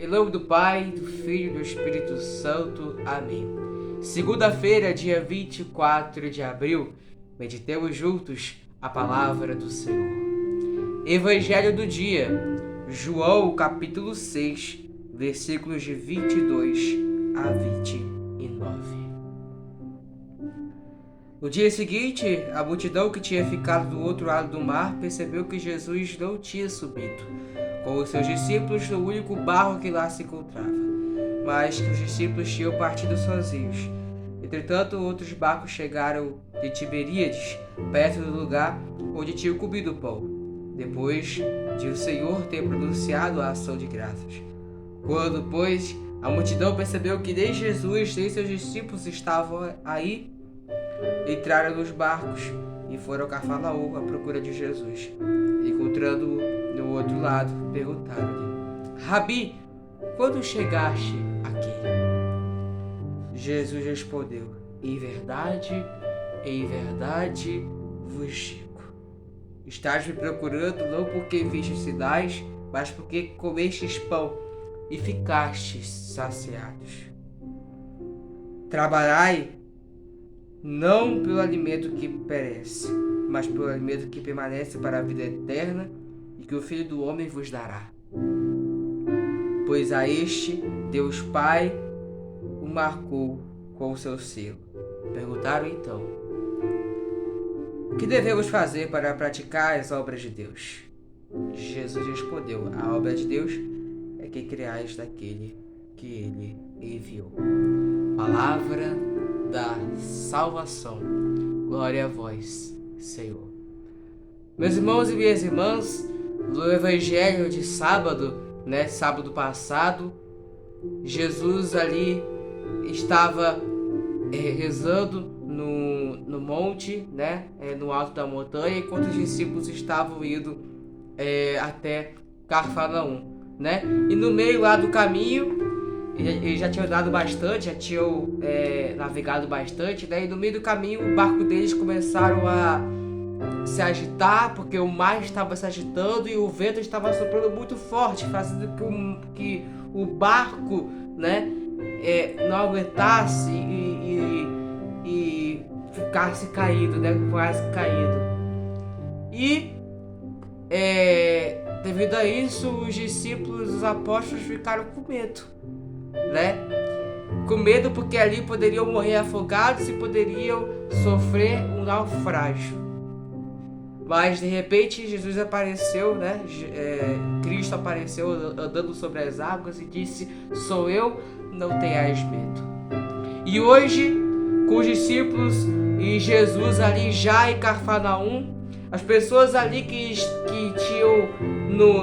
Em nome do Pai, do Filho e do Espírito Santo. Amém. Segunda-feira, dia 24 de abril, meditemos juntos a palavra do Senhor. Evangelho do dia, João capítulo 6, versículos de 22 a 29. No dia seguinte, a multidão que tinha ficado do outro lado do mar percebeu que Jesus não tinha subido com os seus discípulos no único barco que lá se encontrava, mas que os discípulos tinham partido sozinhos. Entretanto, outros barcos chegaram de Tiberíades, perto do lugar onde tinham comido o pão, depois de o Senhor ter pronunciado a ação de graças. Quando, pois, a multidão percebeu que nem Jesus nem seus discípulos estavam aí, entraram nos barcos e foram a Cafarnaum à procura de Jesus. Encontrando-o no outro lado, perguntaram-lhe: Rabi, quando chegaste aqui? Jesus respondeu: em verdade vos digo, estáis me procurando não porque vistes sinais, mas porque comestes pão e ficastes saciados. Trabalhai não pelo alimento que perece, mas pelo alimento que permanece para a vida eterna e que o Filho do Homem vos dará. Pois a este Deus Pai o marcou com o seu selo. Perguntaram então: o que devemos fazer para praticar as obras de Deus? Jesus respondeu: a obra de Deus é que creais naquele que ele enviou. Palavra da salvação. Glória a vós, Senhor. Meus irmãos e minhas irmãs, no Evangelho de sábado, sábado passado, Jesus ali estava rezando no monte, no alto da montanha, enquanto os discípulos estavam indo até Cafarnaum, E no meio lá do caminho, eles já tinham andado bastante, já tinham navegado bastante, E no meio do caminho o barco deles começaram a se agitar, porque o mar estava se agitando e o vento estava soprando muito forte, fazendo que o barco, não aguentasse e ficasse caído, quase caído. E devido a isso, os discípulos, os apóstolos ficaram com medo, Com medo porque ali poderiam morrer afogados e poderiam sofrer um naufrágio. Mas de repente Jesus apareceu, Cristo apareceu andando sobre as águas e disse: sou eu, não tenhais medo. E hoje, com os discípulos e Jesus ali já em Cafarnaum, as pessoas ali que tinham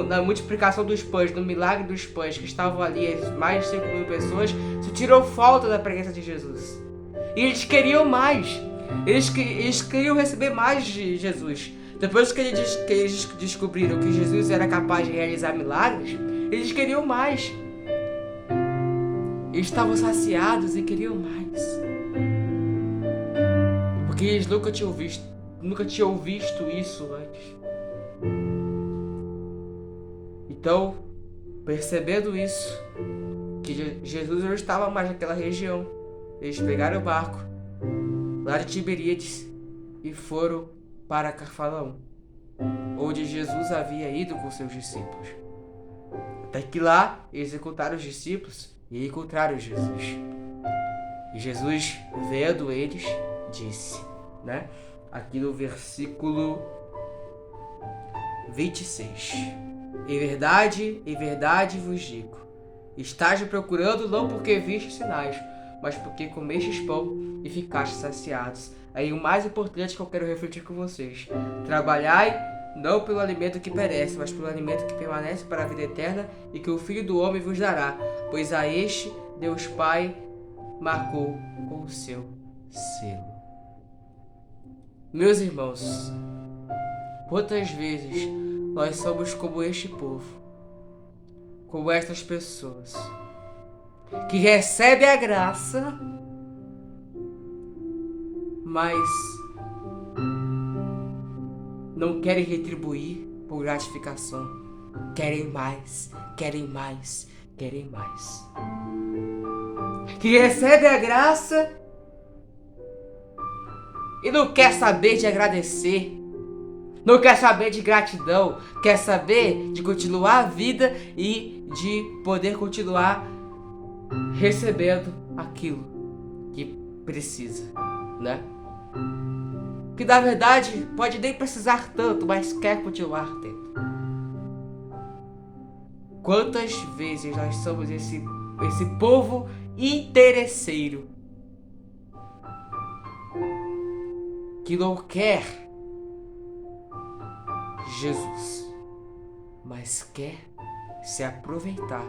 na multiplicação dos pães, no milagre dos pães, que estavam ali, mais de 5.000 pessoas, sentiram falta da presença de Jesus. E eles queriam mais. Eles queriam receber mais de Jesus. Depois que eles descobriram que Jesus era capaz de realizar milagres, eles queriam mais. Eles estavam saciados e queriam mais. Porque eles nunca tinham visto isso antes. Então, percebendo isso, que Jesus não estava mais naquela região, eles pegaram o barco lá de Tiberíades e foram para Cafarnaum, onde Jesus havia ido com seus discípulos. Até que lá eles encontraram os discípulos e encontraram Jesus. E Jesus, vendo eles, disse, aqui no versículo 26: em verdade vos digo, estáis me procurando não porque vistes sinais, mas porque comestes pão e ficastes saciados. Aí o mais importante que eu quero refletir com vocês: trabalhai não pelo alimento que perece, mas pelo alimento que permanece para a vida eterna e que o Filho do Homem vos dará, pois a este Deus Pai marcou com o seu selo. Meus irmãos, quantas vezes nós somos como este povo, como estas pessoas, que recebem a graça, mas não querem retribuir por gratificação. Querem mais, querem mais, querem mais. Que recebe a graça e não quer saber de agradecer. Não quer saber de gratidão. Quer saber de continuar a vida e de poder continuar recebendo aquilo que precisa, né? Que na verdade pode nem precisar tanto, mas quer continuar tendo. Quantas vezes nós somos esse povo interesseiro que não quer Jesus, mas quer se aproveitar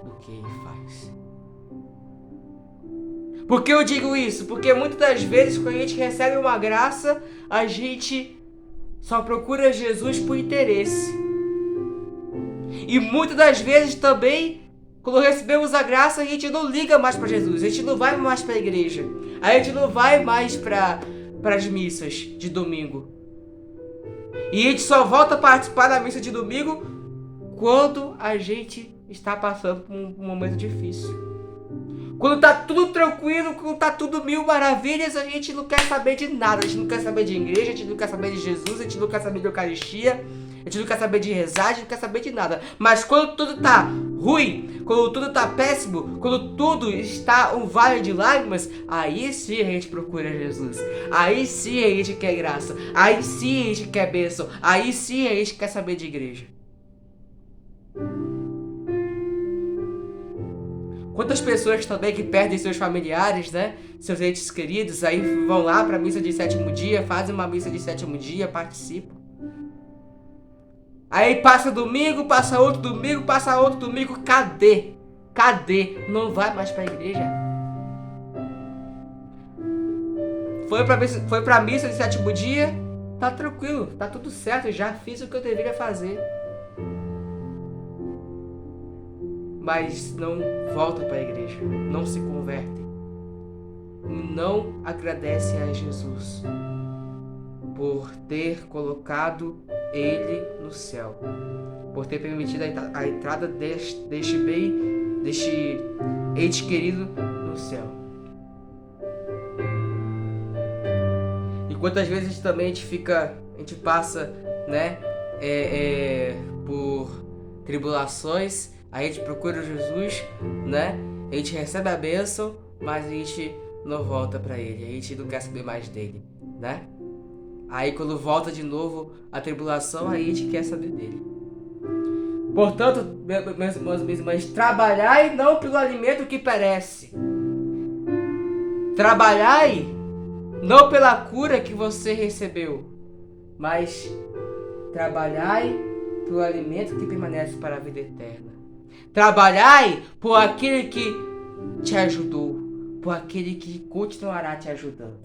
do que ele faz. Por que eu digo isso? Porque muitas das vezes quando a gente recebe uma graça, a gente só procura Jesus por interesse. E muitas das vezes também, quando recebemos a graça, a gente não liga mais para Jesus, a gente não vai mais para a igreja, a gente não vai mais para as missas de domingo. E a gente só volta a participar da missa de domingo quando a gente está passando por um momento difícil. Quando tá tudo tranquilo, quando tá tudo mil maravilhas, a gente não quer saber de nada. A gente não quer saber de igreja, a gente não quer saber de Jesus, a gente não quer saber de Eucaristia, a gente não quer saber de rezar, a gente não quer saber de nada. Mas quando tudo tá ruim, quando tudo tá péssimo, quando tudo está um vale de lágrimas, aí sim a gente procura Jesus. Aí sim a gente quer graça. Aí sim a gente quer bênção. Aí sim a gente quer saber de igreja. Quantas pessoas também que perdem seus familiares, né? Seus entes queridos, aí vão lá para a missa de sétimo dia, fazem uma missa de sétimo dia, participam. Aí passa domingo, passa outro domingo, passa outro domingo, cadê? Cadê? Não vai mais para a igreja. Foi pra missa de sétimo dia, tá tranquilo, tá tudo certo, já fiz o que eu deveria fazer. Mas não voltam para a igreja, não se convertem, não agradecem a Jesus por ter colocado ele no céu, por ter permitido a entrada deste ente querido no céu. E quantas vezes também a gente passa, né, por tribulações. A gente procura Jesus, né? A gente recebe a bênção, mas a gente não volta para ele. A gente não quer saber mais dele, né? Aí quando volta de novo a tribulação, aí a gente quer saber dele. Portanto, meus irmãos e minhas irmãs, trabalhai não pelo alimento que perece. Trabalhai não pela cura que você recebeu, mas trabalhai pelo alimento que permanece para a vida eterna. Trabalhai por aquele que te ajudou, por aquele que continuará te ajudando.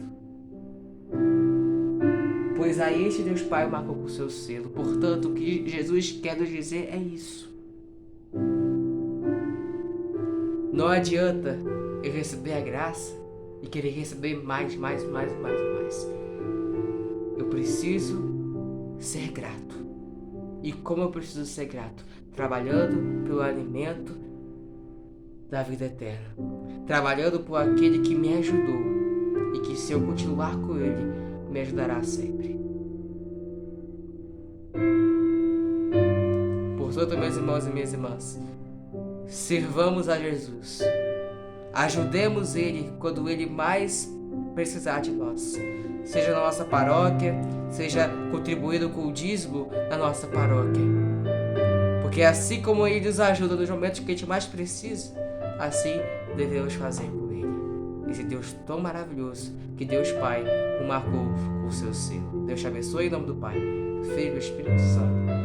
Pois a este Deus Pai marcou com o seu selo. Portanto, o que Jesus quer nos dizer é isso. Não adianta eu receber a graça e querer receber mais. Eu preciso ser grato. E como eu preciso ser grato? Trabalhando pelo alimento da vida eterna. Trabalhando por aquele que me ajudou. E que se eu continuar com ele, me ajudará sempre. Portanto, meus irmãos e minhas irmãs, sirvamos a Jesus. Ajudemos ele quando ele mais precisar de nós. Seja na nossa paróquia, seja contribuindo com o dízimo na nossa paróquia. Porque assim como ele nos ajuda nos momentos que a gente mais precisa, assim devemos fazer com ele. Esse Deus tão maravilhoso que Deus Pai o marcou com o seu selo. Deus te abençoe em nome do Pai, do Filho e do Espírito Santo.